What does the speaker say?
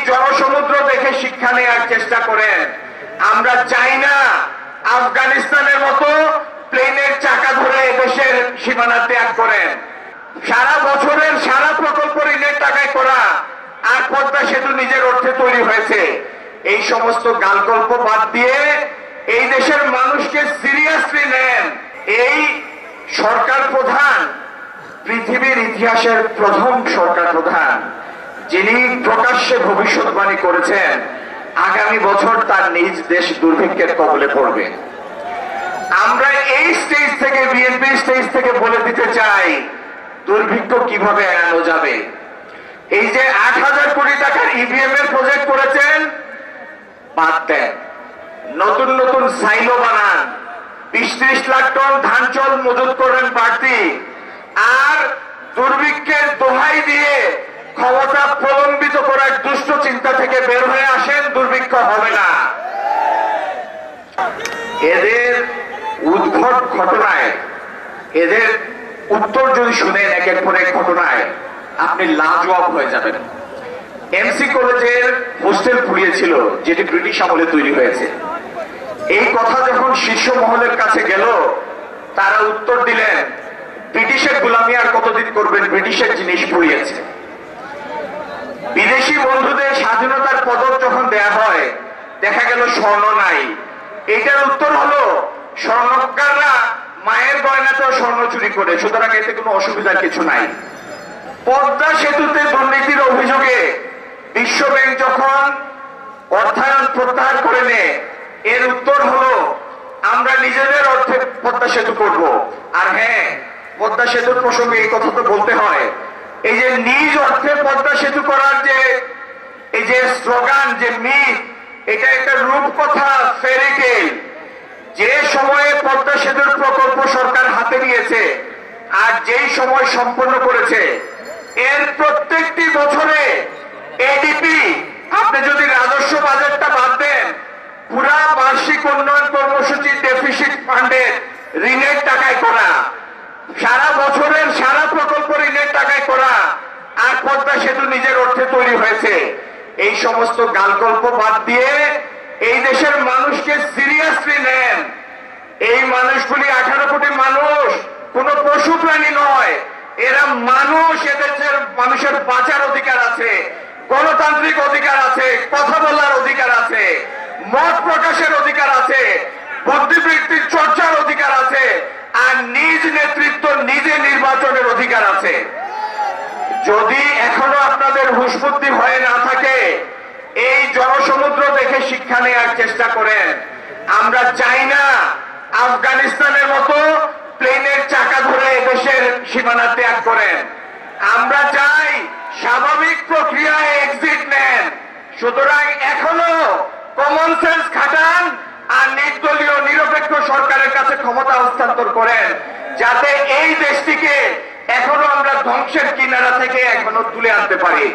জনসমুদ্র দেখে শিক্ষা নেওয়ার চেষ্টা করেন। আমরা চাই না আফগানিস্তানের মতো প্লেনের চাকা ধরে দেশের সীমানা ত্যাগ করেন। সারা বছরের সারা প্রকল্প ঋণের টাকায় করা, আর পদ্মা সেতু নিজের অর্থে তৈরি হয়েছে। এই সমস্ত গালগল্প বাদ দিয়ে এই দেশের মানুষকে সিরিয়াসলি নেন। এই সরকার প্রধান পৃথিবীর ইতিহাসের প্রথম সরকার প্রধান, যিনি প্রকাশ্যে ভবিষ্যৎবাণী করেছেন আগামী বছর তার নিজ দেশ দুর্ভিক্ষের কবলে পড়বে। আমরা এই স্টেজ থেকে, বিএনপি স্টেজ থেকে বলে দিতে চাই দুর্ভিক্ষ কিভাবে এড়ানো যাবে। এই যে ৮,০০০ কোটি টাকার ইভিএম এর প্রজেক্ট করেছেন, বাদ দেন। নতুন নতুন সাইলো বানান, ২০-৩০ লাখ টন ধান চাল মজুত করেন বাড়তি, আর দুর্ভিক্ষের দোহাই দিয়ে ক্ষমতা প্রলম্বিত করার দুষ্ট চিন্তা থেকে বের হয়ে আসেন, দুর্ভিক্ষ হবে না। এদের উদ্ভট ঘটনায়, এদের উত্তর যদি শুনেন একের পর এক ঘটনায়, আপনি লাজবাব হয়ে যাবেন। এমসি কলেজের হোস্টেল পুড়িয়েছিল, যেটি ব্রিটিশ আমলে তৈরি হয়েছে। এই কথা যখন শীর্ষ মহলের কাছে গেল, তারা উত্তর দিলেন ব্রিটিশের গোলামি আর কতদিন করবেন, ব্রিটিশের জিনিস পুড়িয়েছে। বিদেশি বন্ধুদের স্বাধীনতার পদক যখন দেয়া হয়, দেখা গেল স্বর্ণ নাই। এটার উত্তর হলো স্বর্ণকাররা মায়ের গয়নাতেও স্বর্ণ চুরি করে, সুতরাং এতে কোনো অসুবিধার কিছু নাই। পদ্মা সেতুতে দুর্নীতির অভিযোগে বিশ্ব ব্যাংক যখন অর্থায়ন প্রত্যাহার করে নেয়, এর উত্তর হলো আমরা নিজেদের অর্থে পদ্মা সেতু করব। আর হ্যাঁ, পদ্মা সেতুর প্রসঙ্গে এই কথা তো বলতে হয়, এই যে নিজ অর্থে পদ্মা সেতু করার যে এই যে স্লোগান, যে মিথ, এটা একটা রূপকথা, ফেরি টেল। যে সময়ে পদ্মা সেতুর প্রকল্প সরকার হাতে নিয়েছে আর যেই সময় সম্পন্ন করেছে, এর প্রত্যেকটি বছরে এডিপি, আপনি যদি রাজস্ব বাজেটটা বাদ দেন, পুরা বার্ষিক উন্নয়ন কর্মসূচি ডেফিসিট ফান্ডের ঋণের টাকায় করা, সারা বছরের সারা প্রকল্প ঋণের টাকায় করা, আর পদ্মা সেতু নিজের অর্থে তৈরি হয়েছে। এই সমস্ত গালগল্প বাদ দিয়ে এই দেশের মানুষকে সিরিয়াসলি নেন। এই মানুষগুলি 18 কোটি মানুষ, কোন পশু প্রাণী নয়, এরা মানুষ। এদেশের মানুষের বাঁচার অধিকার আছে, গণতান্ত্রিক অধিকার আছে, কথা বলার অধিকার আছে, মত প্রকাশের অধিকার আছে, বুদ্ধিবৃত্তির চর্চার অধিকার আছে, আর নিজ নেতৃত্ব নিজে নির্বাচনের অধিকার আছে। যদি এখনো আপনাদের হুঁশ বুদ্ধি হয়ে না থাকে, এই জনসমুদ্র দেখে শিক্ষা নেওয়ার চেষ্টা করেন। আমরা চাই না আফগানিস্তানের মতো প্লেনের চাকা ধরে দেশের সীমানা ত্যাগ করেন। আমরা চাই স্বাভাবিক প্রক্রিয়ায় এক্সিট নেন। সুতরাং এখনো কমন সেন্স খাটান আর নির্দলীয় নিরপেক্ষ সরকারের কাছে ক্ষমতা হস্তান্তর করেন, যাতে এই দেশটিকে এখনো আমরা ধ্বংসের কিনারা থেকে এখনো তুলে আনতে পারি।